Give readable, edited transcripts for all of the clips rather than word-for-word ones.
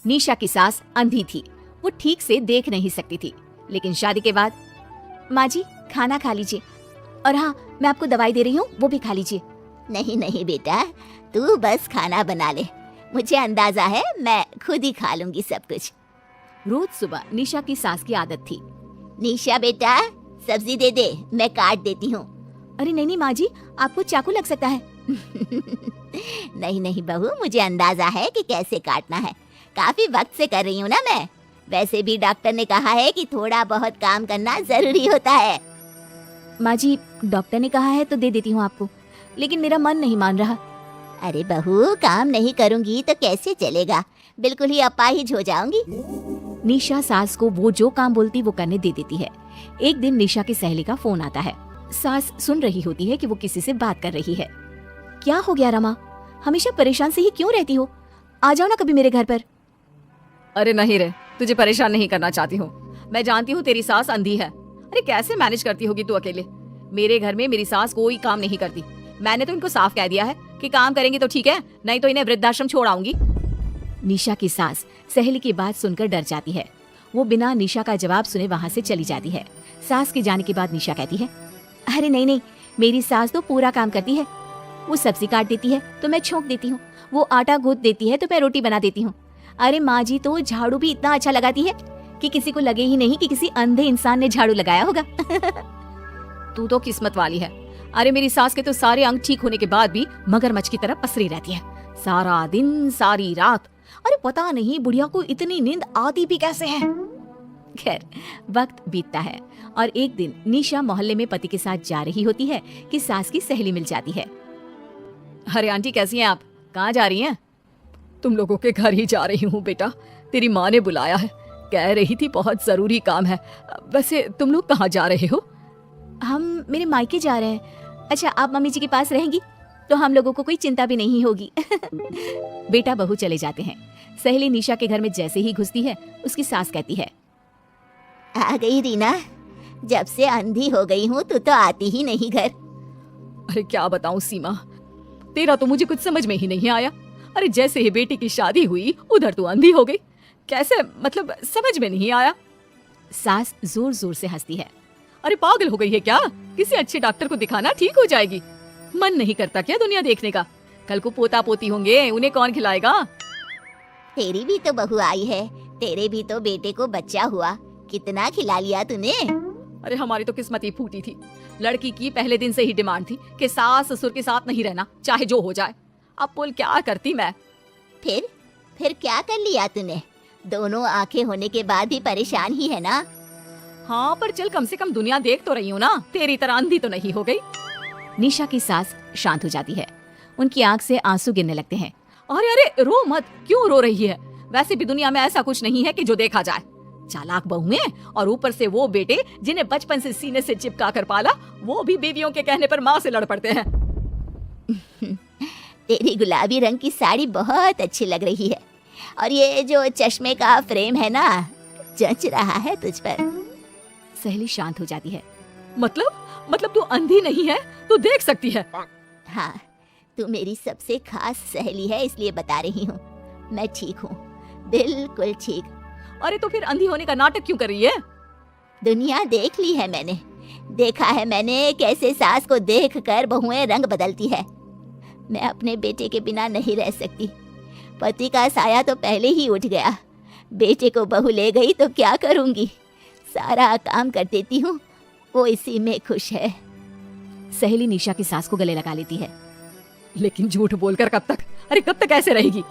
निशा की सास अंधी थी, वो ठीक से देख नहीं सकती थी। लेकिन शादी के बाद, माँ जी खाना खा लीजिए, और हाँ मैं आपको दवाई दे रही हूँ, वो भी खा लीजिए। नहीं नहीं बेटा, तू बस खाना बना ले, मुझे अंदाजा है मैं खुद ही खा लूंगी सब कुछ। रोज सुबह निशा की सास की आदत थी। निशा बेटा, सब्जी दे दे, मैं काट देती हूँ। अरे नहीं माँ जी, आपको चाकू लग सकता है। नहीं नहीं बहू, मुझे अंदाजा है कि कैसे काटना है, काफी वक्त से कर रही हूँ ना मैं। वैसे भी डॉक्टर ने कहा है कि थोड़ा बहुत काम करना जरूरी होता है। माँ जी डॉक्टर ने कहा है तो दे देती हूँ आपको, लेकिन मेरा मन नहीं मान रहा। अरे बहू, काम नहीं करूँगी तो कैसे चलेगा, बिल्कुल ही अपाहिज हो जाऊंगी। निशा सास को वो जो काम बोलती वो करने दे देती है। एक दिन निशा की सहेली का फोन आता है। सास सुन रही होती है कि वो किसी से बात कर रही है। क्या हो गया रमा, हमेशा परेशान से ही क्यों रहती हो? आ जाओ ना कभी मेरे घर पर। अरे नहीं रे, तुझे परेशान नहीं करना चाहती हूँ। मैं जानती हूँ तेरी सास अंधी है। अरे कैसे मैनेज करती होगी तू अकेले? मेरे घर में मेरी सास कोई काम नहीं करती। मैंने तो इनको साफ कह दिया है कि काम करेंगे तो ठीक है, नहीं तो इन्हें वृद्धाश्रम छोड़ आऊंगी। निशा की सास सहेली की बात सुनकर डर जाती है। वो बिना निशा का जवाब सुने वहाँ से चली जाती है। सास के जाने के बाद निशा कहती है, अरे नहीं नहीं, मेरी सास तो पूरा काम करती है। वो सब्जी काट देती है तो मैं छोंक देती हूँ, वो आटा गूंथ देती है तो मैं रोटी बना देती हूँ। अरे माँ जी तो झाड़ू भी इतना अच्छा लगाती है कि किसी को लगे ही नहीं कि किसी अंधे इंसान ने झाड़ू लगाया होगा। तू तो किस्मत वाली है। अरे मेरी सास के तो सारे अंग ठीक होने के बाद भी मगरमच्छ की तरह पसरी रहती है, सारा दिन सारी रात। अरे पता नहीं बुढ़िया को इतनी नींद आती भी कैसे है। खैर वक्त बीतता है और एक दिन निशा मोहल्ले में पति के साथ जा रही होती है कि सास की सहेली मिल जाती है। अरे आंटी कैसी हैं आप, कहाँ जा रही हैं? तुम लोगों के घर ही जा रही हूँ बेटा, तेरी माँ ने बुलाया है, कह रही थी बहुत जरूरी काम है। वैसे तुम लोग कहाँ जा रहे हो? हम मेरे मायके जा रहे हैं। अच्छा आप मम्मी जी के पास रहेंगी तो हम लोगों को कोई चिंता भी नहीं होगी। बेटा बहू चले जाते हैं। सहेली निशा के घर में जैसे ही घुसती है उसकी सास कहती है, आ गई रीना, जब से अंधी हो गई हूँ तू तो आती ही नहीं घर। अरे क्या बताऊं सीमा, तेरा तो मुझे कुछ समझ में ही नहीं आया। अरे जैसे ही बेटी की शादी हुई उधर तू अंधी हो गई, कैसे, मतलब समझ में नहीं आया। सास जोर जोर से हंसती है। अरे पागल हो गई है क्या? किसी अच्छे डॉक्टर को दिखाना, ठीक हो जाएगी। मन नहीं करता क्या दुनिया देखने का? कल को पोता पोती होंगे, उन्हें कौन खिलाएगा? तेरी भी तो बहू आई है, तेरे भी तो बेटे को बच्चा हुआ, कितना खिला लिया तूने। अरे हमारी तो किस्मत ही फूटी थी। लड़की की पहले दिन से ही डिमांड थी कि सास ससुर के साथ नहीं रहना, चाहे जो हो जाए। अब बोल क्या करती मैं? फिर क्या कर लिया तूने? दोनों आंखें होने के बाद भी परेशान ही है ना? हाँ पर चल कम से कम दुनिया देख तो रही हूँ ना, तेरी तरह अंधी तो नहीं हो गई। निशा की सास शांत हो जाती है। उनकी आंख से आंसू गिरने लगते हैं। अरे अरे रो मत, क्यों रो रही है? वैसे भी दुनिया में ऐसा कुछ नहीं है कि जो देखा जाए। चालाक बहुएं और ऊपर से वो बेटे जिन्हें बचपन से सीने से चिपका कर पाला, वो भी बीवियों के कहने पर माँ से लड़ पड़ते हैं। तेरी गुलाबी रंग की साड़ी बहुत अच्छी लग रही है, और ये जो चश्मे का फ्रेम है ना, जच रहा है तुझ पर। सहेली शांत हो जाती है। मतलब तू अंधी नहीं है, तू देख सकती है। हाँ, तू मेरी सबसे खास सहेली है, इसलिए बता रही हूँ। मैं ठीक हूँ, बिल्कुल ठीक। अरे तो फिर अंधी होने का नाटक क्यों कर रही है? दुनिया देख ली है मैंने, देखा है मैंने कैसे सास को देखकर बहुएं रंग बदलती है। मैं अपने बेटे के बिना नहीं रह सकती। पति का साया तो पहले ही उठ गया, बेटे को बहू ले गई तो क्या करूँगी? सारा काम कर देती हूँ, वो इसी में खुश है। सहेली निशा की सास को गले लगा लेती है। लेकिन झूठ बोलकर कब तक? अरे कब तक ऐसे रहेगी?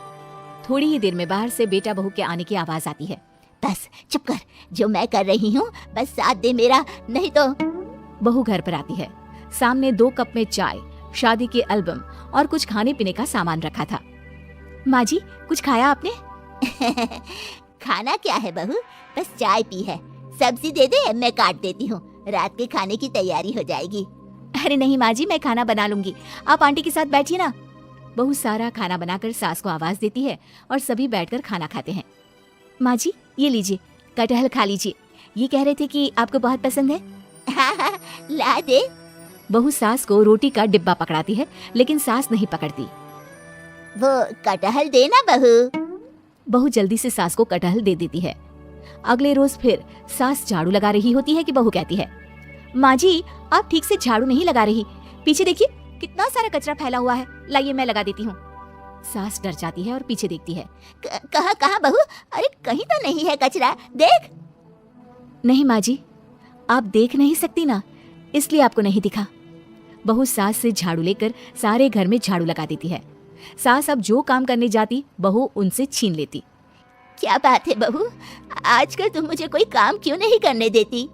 थोड़ी ही देर में बाहर से बेटा बहू के आने की आवाज आती है। बस चुप कर, जो मैं कर रही हूँ बस साथ दे मेरा, नहीं तो। बहू घर पर आती है। सामने 2 कप में चाय, शादी के एल्बम और कुछ खाने पीने का सामान रखा था। माँ जी कुछ खाया आपने? खाना क्या है बहू, बस चाय पी है। सब्जी दे दे, मैं काट देती हूँ, रात के खाने की तैयारी हो जाएगी। अरे नहीं माँ जी, मैं खाना बना लूंगी, आप आंटी के साथ बैठिए ना। बहू सारा खाना बनाकर सास को आवाज देती है और सभी बैठकर खाना खाते हैं। माँ जी ये लीजिए, कटहल खा लीजिए, ये कह रहे थे कि आपको बहुत पसंद है। हाँ, ला दे। बहू सास को रोटी का डिब्बा पकड़ाती है, लेकिन सास नहीं पकड़ती। वो कटहल देना बहू। बहू जल्दी से सास को कटहल दे देती है। अगले रोज फिर सास झाड़ू लगा रही होती है कि बहू कहती है, माँ जी आप ठीक से झाड़ू नहीं लगा रही, पीछे देखिए कितना सारा कचरा फैला हुआ है, लाइए मैं लगा देती हूँ। सास डर जाती है और पीछे देखती है। कहाँ कहाँ बहू? अरे कहीं तो नहीं है कचरा, देख। नहीं माँ जी, आप देख नहीं सकती ना, इसलिए आपको नहीं दिखा। बहू सास से झाड़ू लेकर सारे घर में झाड़ू लगा देती है। सास अब जो काम करने जाती बहू उनसे छीन लेती। क्या बात है बहू, आजकल तुम मुझे कोई काम क्यों नहीं करने देती?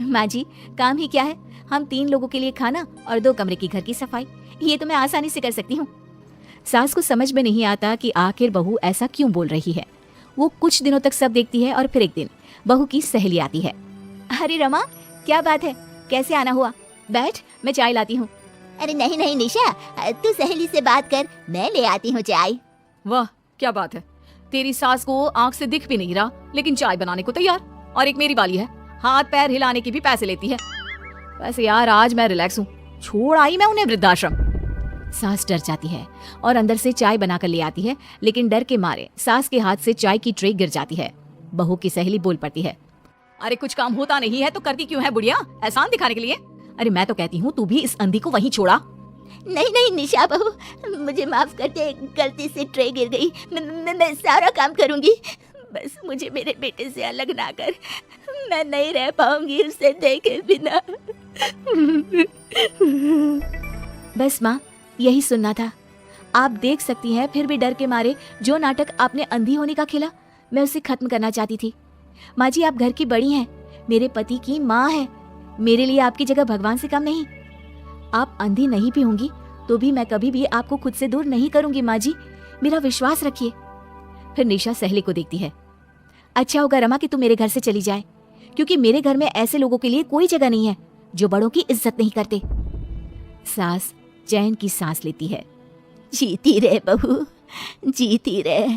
माँ जी काम ही क्या है, हम 3 लोगों के लिए खाना और 2 कमरे की घर की सफाई, ये तो मैं आसानी से कर सकती हूँ। सास को समझ में नहीं आता कि आखिर बहू ऐसा क्यों बोल रही है। वो कुछ दिनों तक सब देखती है और फिर एक दिन बहू की सहेली आती है। अरे रमा क्या बात है, कैसे आना हुआ, बैठ मैं चाय लाती हूँ। अरे नहीं नहीं निशा, तू सहेली से बात कर, मैं ले आती हूँ चाय। वाह क्या बात है, तेरी सास को आंख से दिख भी नहीं रहा लेकिन चाय बनाने को तैयार, और एक मेरी वाली है हाथ पैर हिलाने के भी पैसे लेती है। वैसे यार आज मैं रिलैक्स हूँ, छोड़ आई मैं उन्हें वृद्धाश्रम। सास डर जाती है और अंदर से चाय बनाकर ले आती है, लेकिन डर के मारे सास के हाथ से चाय की ट्रे गिर जाती है। बहू की सहेली बोल पड़ती है, अरे कुछ काम होता नहीं है तो करती क्यों है बुढ़िया, एहसान दिखाने के लिए? अरे मैं तो कहती हूँ तू भी इस अंधी को वहीं छोड़ा। नहीं नहीं निशा बहू, मुझे माफ कर दे, गलती से ट्रे गिर गई, मैं सारा काम करूँगी, बस मुझे मेरे बेटे से अलग ना कर, मैं नहीं रह पाऊंगी उसे देखे बिना। बस माँ यही सुनना था, आप देख सकती हैं फिर भी डर के मारे जो नाटक आपने अंधी होने का खेला मैं उसे खत्म करना चाहती थी। माँ जी आप घर की बड़ी हैं, मेरे पति की माँ है, मेरे लिए आपकी जगह भगवान से कम नहीं। आप अंधी नहीं भी होंगी तो भी मैं कभी भी आपको खुद से दूर नहीं करूंगी माँ जी, मेरा विश्वास रखिए। फिर निशा सहेली को देखती है। अच्छा होगा रमा कि तू मेरे घर से चली जाए, क्योंकि मेरे घर में ऐसे लोगों के लिए कोई जगह नहीं है जो बड़ों की इज्जत नहीं करते। सास चैन की सांस लेती है। जीती रहे बहू, जीती रहे।